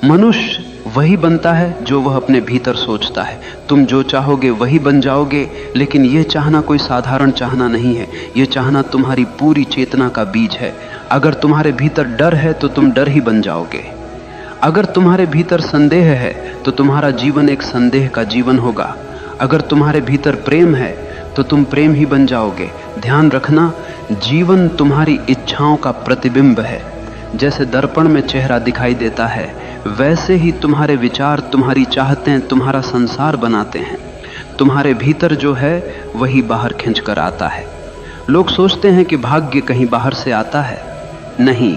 मनुष्य वही बनता है जो वह अपने भीतर सोचता है। तुम जो चाहोगे वही बन जाओगे, लेकिन यह चाहना कोई साधारण चाहना नहीं है। यह चाहना तुम्हारी पूरी चेतना का बीज है। अगर तुम्हारे भीतर डर है तो तुम डर ही बन जाओगे। अगर तुम्हारे भीतर संदेह है तो तुम्हारा जीवन एक संदेह का जीवन होगा। अगर तुम्हारे भीतर प्रेम है तो तुम प्रेम ही बन जाओगे। ध्यान रखना, जीवन तुम्हारी इच्छाओं का प्रतिबिंब है। जैसे दर्पण में चेहरा दिखाई देता है, वैसे ही तुम्हारे विचार, तुम्हारी चाहतें तुम्हारा संसार बनाते हैं। तुम्हारे भीतर जो है वही बाहर खींच कर आता है। लोग सोचते हैं कि भाग्य कहीं बाहर से आता है। नहीं,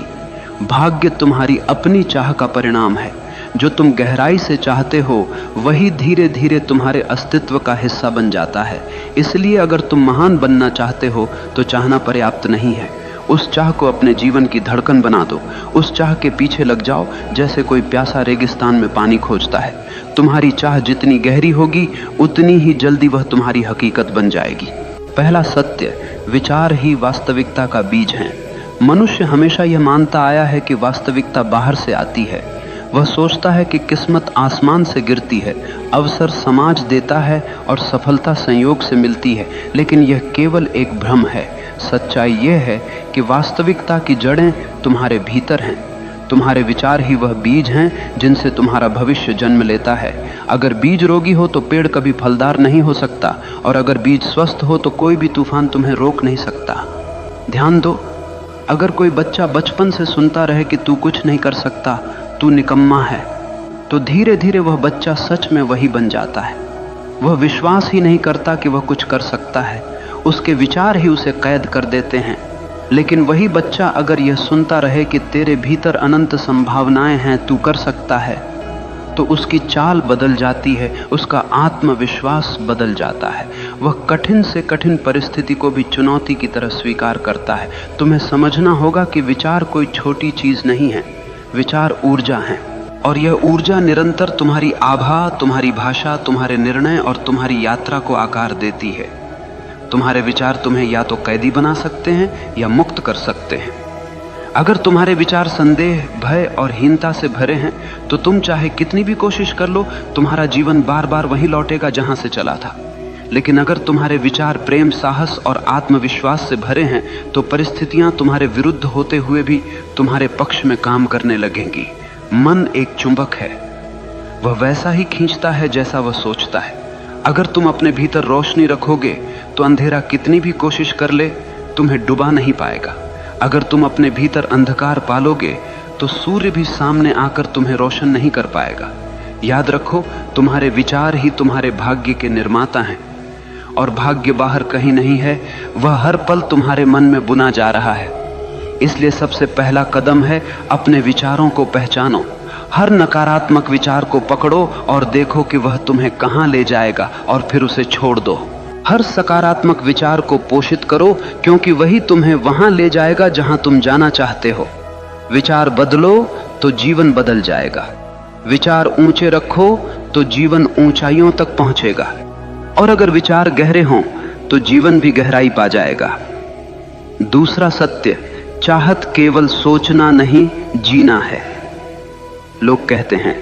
भाग्य तुम्हारी अपनी चाह का परिणाम है। जो तुम गहराई से चाहते हो वही धीरे धीरे तुम्हारे अस्तित्व का हिस्सा बन जाता है। इसलिए अगर तुम महान बनना चाहते हो तो चाहना पर्याप्त नहीं है। उस चाह को अपने जीवन की धड़कन बना दो। उस चाह के पीछे लग जाओ जैसे कोई प्यासा रेगिस्तान में पानी खोजता है। तुम्हारी चाह जितनी गहरी होगी उतनी ही जल्दी वह तुम्हारी हकीकत बन जाएगी। पहला सत्य, विचार ही वास्तविकता का बीज है। मनुष्य हमेशा यह मानता आया है कि वास्तविकता बाहर से आती है। वह सोचता है कि किस्मत आसमान से गिरती है, अवसर समाज देता है और सफलता संयोग से मिलती है, लेकिन यह केवल एक भ्रम है। सच्चाई यह है कि वास्तविकता की जड़ें तुम्हारे भीतर हैं। तुम्हारे विचार ही वह बीज हैं जिनसे तुम्हारा भविष्य जन्म लेता है। अगर बीज रोगी हो तो पेड़ कभी फलदार नहीं हो सकता, और अगर बीज स्वस्थ हो तो कोई भी तूफान तुम्हें रोक नहीं सकता। ध्यान दो, अगर कोई बच्चा बचपन से सुनता रहे कि तू कुछ नहीं कर सकता, तू निकम्मा है, तो धीरे धीरे वह बच्चा सच में वही बन जाता है। वह विश्वास ही नहीं करता कि वह कुछ कर सकता है। उसके विचार ही उसे कैद कर देते हैं। लेकिन वही बच्चा अगर यह सुनता रहे कि तेरे भीतर अनंत संभावनाएं हैं, तू कर सकता है, तो उसकी चाल बदल जाती है, उसका आत्मविश्वास बदल जाता है। वह कठिन से कठिन परिस्थिति को भी चुनौती की तरह स्वीकार करता है। तुम्हें समझना होगा कि विचार कोई छोटी चीज नहीं है। विचार ऊर्जा है, और यह ऊर्जा निरंतर तुम्हारी आभा, तुम्हारी भाषा, तुम्हारे निर्णय और तुम्हारी यात्रा को आकार देती है। तुम्हारे विचार तुम्हें या तो कैदी बना सकते हैं या मुक्त कर सकते हैं। अगर तुम्हारे विचार संदेह, भय और हीनता से भरे हैं तो तुम चाहे कितनी भी कोशिश कर लो, तुम्हारा जीवन बार बार वहीं लौटेगा जहां से चला था। लेकिन अगर तुम्हारे विचार प्रेम, साहस और आत्मविश्वास से भरे हैं तो परिस्थितियां तुम्हारे विरुद्ध होते हुए भी तुम्हारे पक्ष में काम करने लगेंगी। मन एक चुंबक है, वह वैसा ही खींचता है जैसा वह सोचता है। अगर तुम अपने भीतर रोशनी रखोगे तो अंधेरा कितनी भी कोशिश कर ले तुम्हें डुबा नहीं पाएगा। अगर तुम अपने भीतर अंधकार पालोगे तो सूर्य भी सामने आकर तुम्हें रोशन नहीं कर पाएगा। याद रखो, तुम्हारे विचार ही तुम्हारे भाग्य के निर्माता हैं, और भाग्य बाहर कहीं नहीं है, वह हर पल तुम्हारे मन में बुना जा रहा है। इसलिए सबसे पहला कदम है अपने विचारों को पहचानो। हर नकारात्मक विचार को पकड़ो और देखो कि वह तुम्हें कहां ले जाएगा, और फिर उसे छोड़ दो। हर सकारात्मक विचार को पोषित करो, क्योंकि वही तुम्हें वहां ले जाएगा जहां तुम जाना चाहते हो। विचार बदलो तो जीवन बदल जाएगा। विचार ऊंचे रखो तो जीवन ऊंचाइयों तक पहुंचेगा, और अगर विचार गहरे हों तो जीवन भी गहराई पा जाएगा। दूसरा सत्य, चाहत केवल सोचना नहीं, जीना है। लोग कहते हैं,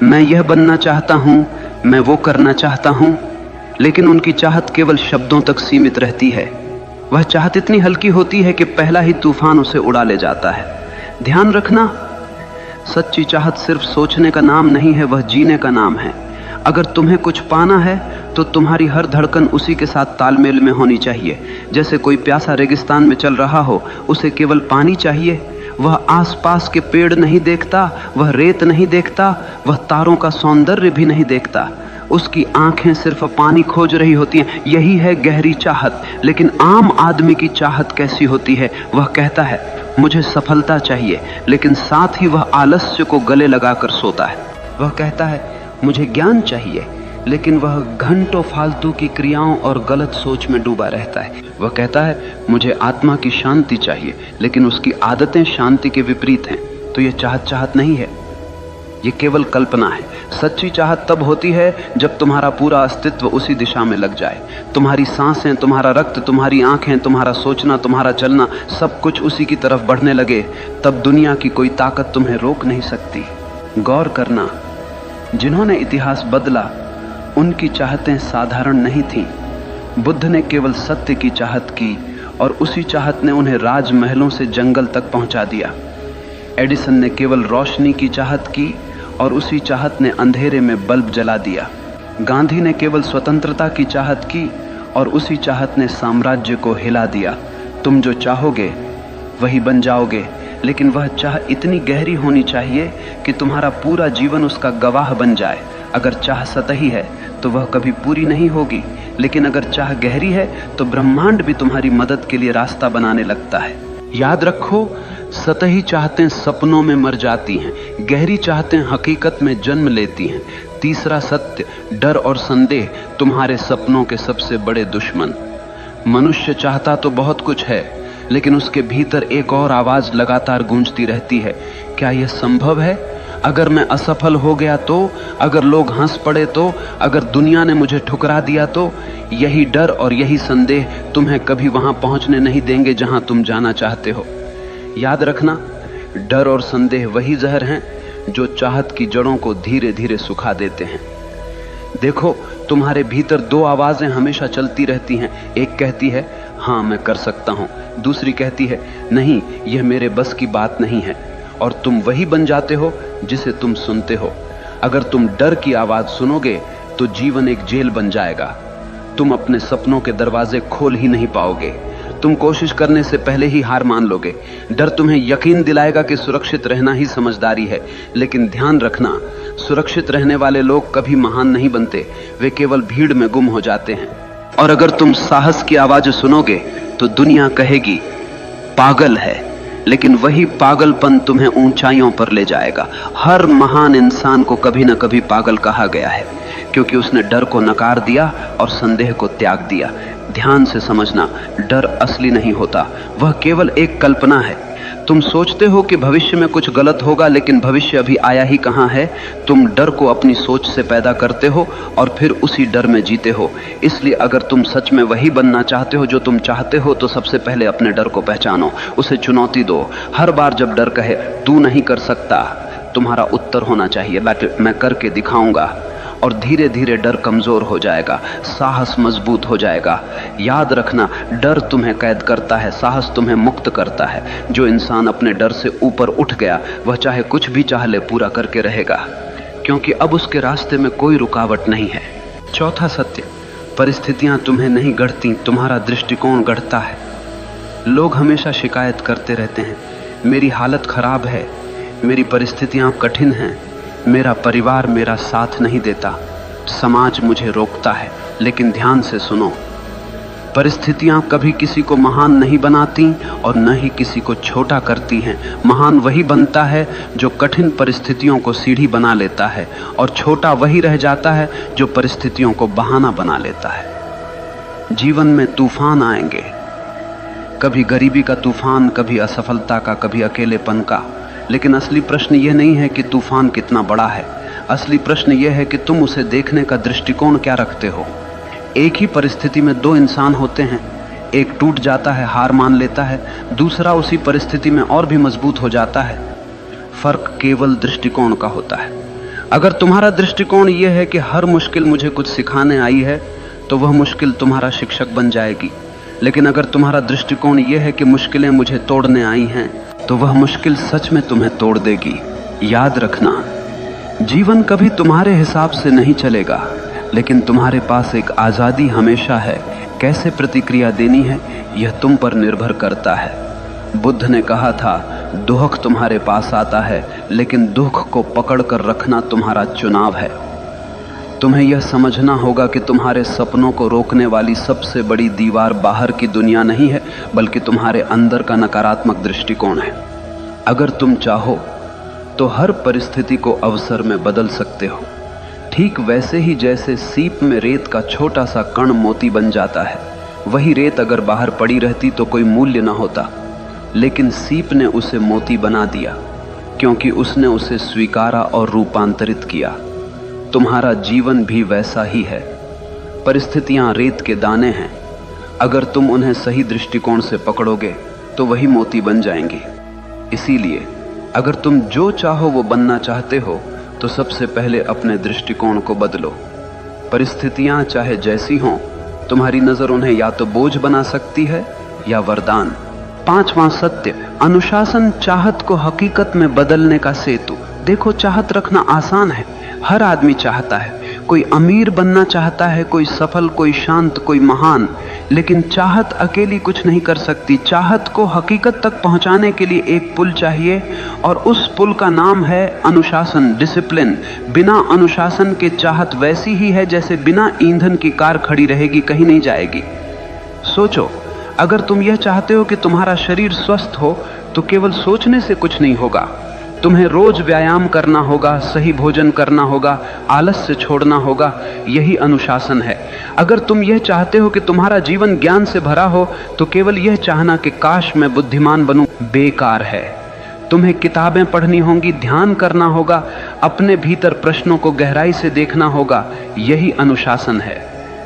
मैं यह बनना चाहता हूं, मैं वो करना चाहता हूं, लेकिन उनकी चाहत केवल शब्दों तक सीमित रहती है। वह चाहत इतनी हल्की होती है कि पहला ही तूफान उसे उड़ा ले जाता है। ध्यान रखना, सच्ची चाहत सिर्फ सोचने का नाम नहीं है, वह जीने का नाम है। अगर तुम्हें कुछ पाना है तो तुम्हारी हर धड़कन उसी के साथ तालमेल में होनी चाहिए। जैसे कोई प्यासा रेगिस्तान में चल रहा हो, उसे केवल पानी चाहिए। वह आसपास के पेड़ नहीं देखता, वह रेत नहीं देखता, वह तारों का सौंदर्य भी नहीं देखता। उसकी आंखें सिर्फ पानी खोज रही होती हैं। यही है गहरी चाहत। लेकिन आम आदमी की चाहत कैसी होती है? वह कहता है, मुझे सफलता चाहिए, लेकिन साथ ही वह आलस्य को गले लगाकर सोता है। वह कहता है, मुझे ज्ञान चाहिए, लेकिन वह घंटों फालतू की क्रियाओं और गलत सोच में डूबा रहता है। वह कहता है, मुझे आत्मा की शांति चाहिए, लेकिन उसकी आदतें शांति के विपरीत हैं। तो यह चाहत नहीं है, ये केवल कल्पना है। सच्ची चाहत तब होती है जब तुम्हारा पूरा अस्तित्व उसी दिशा में लग जाए। तुम्हारी सांसें, तुम्हारा रक्त, तुम्हारी आंखें, तुम्हारा सोचना, तुम्हारा चलना, सब कुछ उसी की तरफ बढ़ने लगे। तब दुनिया की कोई ताकत तुम्हें रोक नहीं सकती। गौर करना, जिन्होंने इतिहास बदला उनकी चाहतें साधारण नहीं थीं। बुद्ध ने केवल सत्य की चाहत की और उसी चाहत ने उन्हें राजमहलों से जंगल तक पहुंचा दिया। एडिसन ने केवल रोशनी की चाहत की और उसी चाहत ने अंधेरे में बल्ब जला दिया। गांधी ने केवल स्वतंत्रता की चाहत की और उसी चाहत ने साम्राज्य को हिला दिया। तुम जो चाहोगे वही बन जाओगे, लेकिन वह चाह इतनी गहरी होनी चाहिए कि तुम्हारा पूरा जीवन उसका गवाह बन जाए। अगर चाह सतही है तो वह कभी पूरी नहीं होगी, लेकिन अगर चाह गहरी है तो ब्रह्मांड भी तुम्हारी मदद के लिए रास्ता बनाने लगता है। याद रखो, सतही चाहतें सपनों में मर जाती हैं, गहरी चाहतें हकीकत में जन्म लेती हैं। तीसरा सत्य, डर और संदेह तुम्हारे सपनों के सबसे बड़े दुश्मन। मनुष्य चाहता तो बहुत कुछ है, लेकिन उसके भीतर एक और आवाज लगातार गूंजती रहती है, क्या यह संभव है? अगर मैं असफल हो गया तो, अगर लोग हंस पड़े तो, अगर दुनिया ने मुझे ठुकरा दिया तो? यही डर और यही संदेह तुम्हें कभी वहां पहुंचने नहीं देंगे जहां तुम जाना चाहते हो। याद रखना, डर और संदेह वही जहर हैं जो चाहत की जड़ों को धीरे धीरे सुखा देते हैं। देखो, तुम्हारे भीतर दो आवाजें हमेशा चलती रहती हैं। एक कहती है हाँ मैं कर सकता हूं, दूसरी कहती है नहीं, यह मेरे बस की बात नहीं है। और तुम वही बन जाते हो जिसे तुम सुनते हो। अगर तुम डर की आवाज सुनोगे तो जीवन एक जेल बन जाएगा। तुम अपने सपनों के दरवाजे खोल ही नहीं पाओगे। तुम कोशिश करने से पहले ही हार मान लोगे। डर तुम्हें यकीन दिलाएगा कि सुरक्षित रहना ही समझदारी है, लेकिन ध्यान रखना, सुरक्षित रहने वाले लोग कभी महान नहीं बनते, वे केवल भीड़ में गुम हो जाते हैं। और अगर तुम साहस की आवाज सुनोगे तो दुनिया कहेगी पागल है, लेकिन वही पागलपन तुम्हें ऊंचाइयों पर ले जाएगा। हर महान इंसान को कभी न कभी पागल कहा गया है, क्योंकि उसने डर को नकार दिया और संदेह को त्याग दिया। ध्यान से समझना, डर असली नहीं होता, वह केवल एक कल्पना है। तुम सोचते हो कि भविष्य में कुछ गलत होगा, लेकिन भविष्य अभी आया ही कहां है। तुम डर को अपनी सोच से पैदा करते हो और फिर उसी डर में जीते हो। इसलिए अगर तुम सच में वही बनना चाहते हो जो तुम चाहते हो, तो सबसे पहले अपने डर को पहचानो, उसे चुनौती दो। हर बार जब डर कहे तू नहीं कर सकता, तुम्हारा उत्तर होना चाहिए मैं करके दिखाऊंगा। और धीरे धीरे डर कमजोर हो जाएगा, साहस मजबूत हो जाएगा। याद रखना, डर तुम्हें कैद करता है, साहस तुम्हें मुक्त करता है। जो इंसान अपने डर से ऊपर उठ गया, वह चाहे कुछ भी चाह ले पूरा करके रहेगा, क्योंकि अब उसके रास्ते में कोई रुकावट नहीं है। चौथा सत्य, परिस्थितियां तुम्हें नहीं गढ़ती, तुम्हारा दृष्टिकोण गढ़ता है। लोग हमेशा शिकायत करते रहते हैं, मेरी हालत खराब है, मेरी परिस्थितियां कठिन हैं, मेरा परिवार मेरा साथ नहीं देता, समाज मुझे रोकता है। लेकिन ध्यान से सुनो, परिस्थितियां कभी किसी को महान नहीं बनाती और न ही किसी को छोटा करती हैं। महान वही बनता है जो कठिन परिस्थितियों को सीढ़ी बना लेता है, और छोटा वही रह जाता है जो परिस्थितियों को बहाना बना लेता है। जीवन में तूफान आएंगे, कभी गरीबी का तूफान, कभी असफलता का, कभी अकेलेपन का। लेकिन असली प्रश्न यह नहीं है कि तूफान कितना बड़ा है, असली प्रश्न यह है कि तुम उसे देखने का दृष्टिकोण क्या रखते हो। एक ही परिस्थिति में दो इंसान होते हैं, एक टूट जाता है, हार मान लेता है, दूसरा उसी परिस्थिति में और भी मजबूत हो जाता है। फर्क केवल दृष्टिकोण का होता है। अगर तुम्हारा दृष्टिकोण यह है कि हर मुश्किल मुझे कुछ सिखाने आई है, तो वह मुश्किल तुम्हारा शिक्षक बन जाएगी। लेकिन अगर तुम्हारा दृष्टिकोण यह है कि मुश्किलें मुझे तोड़ने आई हैं, तो वह मुश्किल सच में तुम्हें तोड़ देगी। याद रखना, जीवन कभी तुम्हारे हिसाब से नहीं चलेगा, लेकिन तुम्हारे पास एक आजादी हमेशा है। कैसे प्रतिक्रिया देनी है, यह तुम पर निर्भर करता है। बुद्ध ने कहा था, दुख तुम्हारे पास आता है, लेकिन दुख को पकड़कर रखना तुम्हारा चुनाव है। तुम्हें यह समझना होगा कि तुम्हारे सपनों को रोकने वाली सबसे बड़ी दीवार बाहर की दुनिया नहीं है, बल्कि तुम्हारे अंदर का नकारात्मक दृष्टिकोण है। अगर तुम चाहो तो हर परिस्थिति को अवसर में बदल सकते हो, ठीक वैसे ही जैसे सीप में रेत का छोटा सा कण मोती बन जाता है। वही रेत अगर बाहर पड़ी रहती तो कोई मूल्य न होता, लेकिन सीप ने उसे मोती बना दिया, क्योंकि उसने उसे स्वीकारा और रूपांतरित किया। तुम्हारा जीवन भी वैसा ही है। परिस्थितियां रेत के दाने हैं, अगर तुम उन्हें सही दृष्टिकोण से पकड़ोगे तो वही मोती बन जाएंगे। इसीलिए अगर तुम जो चाहो वो बनना चाहते हो तो सबसे पहले अपने दृष्टिकोण को बदलो। परिस्थितियां चाहे जैसी हों, तुम्हारी नजर उन्हें या तो बोझ बना सकती है या वरदान। 5वां सत्य, अनुशासन चाहत को हकीकत में बदलने का सेतु। देखो, चाहत रखना आसान है, हर आदमी चाहता है। कोई अमीर बनना चाहता है, कोई सफल, कोई शांत, कोई महान, लेकिन चाहत अकेली कुछ नहीं कर सकती। चाहत को हकीकत तक पहुंचाने के लिए एक पुल चाहिए, और उस पुल का नाम है अनुशासन, डिसिप्लिन। बिना अनुशासन के चाहत वैसी ही है जैसे बिना ईंधन की कार खड़ी रहेगी, कहीं नहीं जाएगी। सोचो, अगर तुम यह चाहते हो कि तुम्हारा शरीर स्वस्थ हो तो केवल सोचने से कुछ नहीं होगा। तुम्हें रोज व्यायाम करना होगा, सही भोजन करना होगा, आलस्य छोड़ना होगा। यही अनुशासन है। अगर तुम यह चाहते हो कि तुम्हारा जीवन ज्ञान से भरा हो तो केवल यह चाहना कि काश मैं बुद्धिमान बनूं बेकार है। तुम्हें किताबें पढ़नी होंगी, ध्यान करना होगा, अपने भीतर प्रश्नों को गहराई से देखना होगा। यही अनुशासन है।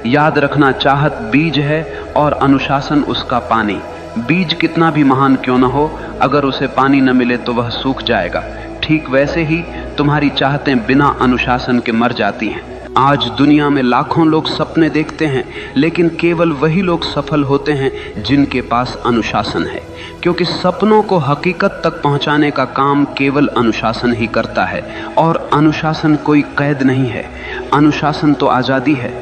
याद रखना, चाहत बीज है और अनुशासन उसका पानी। बीज कितना भी महान क्यों न हो, अगर उसे पानी न मिले तो वह सूख जाएगा। ठीक वैसे ही तुम्हारी चाहतें बिना अनुशासन के मर जाती हैं। आज दुनिया में लाखों लोग सपने देखते हैं, लेकिन केवल वही लोग सफल होते हैं जिनके पास अनुशासन है, क्योंकि सपनों को हकीकत तक पहुंचाने का काम केवल अनुशासन ही करता है। और अनुशासन कोई कैद नहीं है, अनुशासन तो आज़ादी है।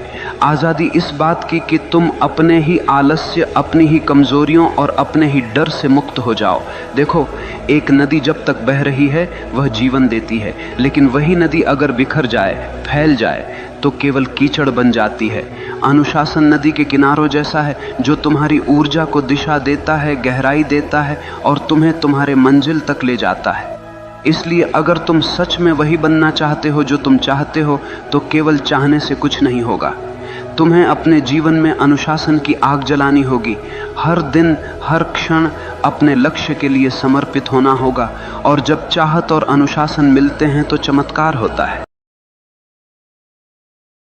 आज़ादी इस बात की कि तुम अपने ही आलस्य, अपनी ही कमजोरियों और अपने ही डर से मुक्त हो जाओ। देखो, एक नदी जब तक बह रही है वह जीवन देती है, लेकिन वही नदी अगर बिखर जाए, फैल जाए तो केवल कीचड़ बन जाती है। अनुशासन नदी के किनारों जैसा है, जो तुम्हारी ऊर्जा को दिशा देता है, गहराई देता है और तुम्हें तुम्हारे मंजिल तक ले जाता है। इसलिए अगर तुम सच में वही बनना चाहते हो जो तुम चाहते हो तो केवल चाहने से कुछ नहीं होगा। तुम्हें अपने जीवन में अनुशासन की आग जलानी होगी। हर दिन, हर क्षण अपने लक्ष्य के लिए समर्पित होना होगा। और जब चाहत और अनुशासन मिलते हैं तो चमत्कार होता है।